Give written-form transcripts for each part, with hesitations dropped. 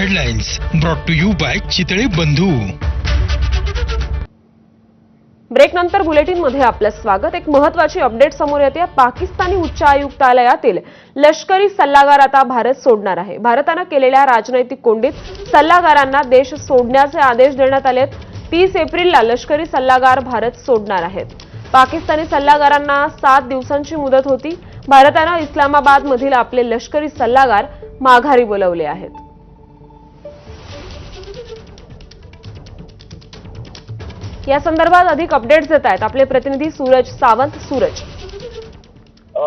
Headlines brought to you by Chitale Bandhu. Break नंतर bulletin मध्ये आपलं स्वागत। एक महत्त्वाची अपडेट समोर येते। पाकिस्तानी उच्चायुक्तालयातील लष्करी सल्लागार आता भारत सोडणार आहे। भारताने केलेल्या राजनैतिक कोंडीत सल्लागारांना देश सोडण्याचे आदेश देण्यात आलेत। 30 एप्रिलला लष्करी सल्लागार भारत सोडणार आहेत। पाकिस्तानी सल्लागारांना 7 दिवसांची मुदत होती। भारताने इस्लामाबाद मधील आपले लष्करी सल्लागार माघारी बोलवले आहेत। या संदर्भात अधिक अपडेट्स देत आहेत आपले प्रतिनिधी सूरज सावंत। सूरज,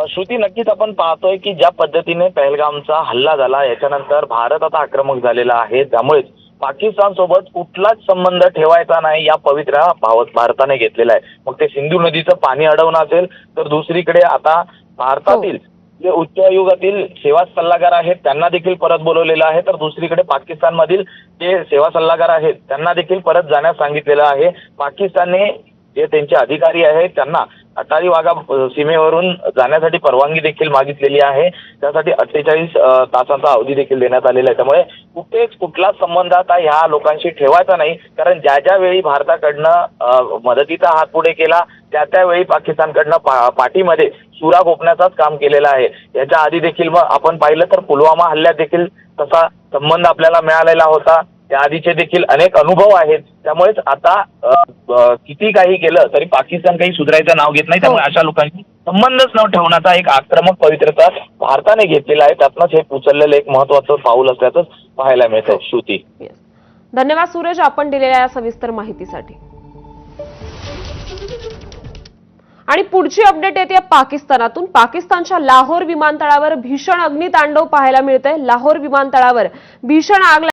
श्रुती, नक्कीच आपण पाहतोय की ज्या पद्धतीने पहलगामचा हल्ला झाला याच्यानंतर भारत आता आक्रमक झालेला आहे। त्यामुळे पाकिस्तान सोबत कुठलाच संबंध ठेवायचा नाही या पवित्रा भारताने घेतलेला आहे। मग ते सिंधू नदीचं पाणी अडवणं असेल तर दुसरीकडे आता भारतातील जे उच्चायुगातील सेवा सल्लागार आहेत त्यांना देखील परत बोलवलेलं आहे, तर दुसरीकडे पाकिस्तानमधील जे सेवा सल्लागार आहेत त्यांना देखील परत जाण्यास सांगितलेलं आहे। पाकिस्तानने जे त्यांचे अधिकारी आहेत त्यांना अटारी वाघा सीमेवरून जाण्यासाठी परवानगी देखील मागितलेली आहे। त्यासाठी 48 तासांचा अवधी देखील देण्यात आलेला आहे। त्यामुळे कुठलाच संबंध आता ह्या लोकांशी ठेवायचा नाही, कारण ज्या वेळी भारताकडनं मदतीचा हात पुढे केला त्यावेळी पाकिस्तानकडनं पाठीमध्ये सुरा गोपण्याचाच काम केलेलं आहे। याच्या आधी देखील मग आपण पाहिलं तर पुलवामा हल्ल्यात देखील तसा संबंध आपल्याला मिळालेला होता। त्या आधीचे देखील अनेक अनुभव आहेत। त्यामुळेच आता किती काही केलं तरी पाकिस्तान काही सुधारायचं नाव घेत नाही। त्यामुळे अशा लोकांशी संबंधच न ठेवण्याचा एक आक्रमक पवित्रता भारताने घेतलेला आहे। त्यातनंच हे उचललेलं एक महत्त्वाचं पाऊल असल्याचं पाहायला मिळतं। श्रुती, धन्यवाद सूरज, आपण दिलेल्या या सविस्तर माहितीसाठी। आणि पुढची अपडेट येते पाकिस्तानातून। पाकिस्तानच्या लाहोर विमानतळावर भीषण अग्नितांडव पाहायला मिळतंय। लाहोर विमानतळावर भीषण आग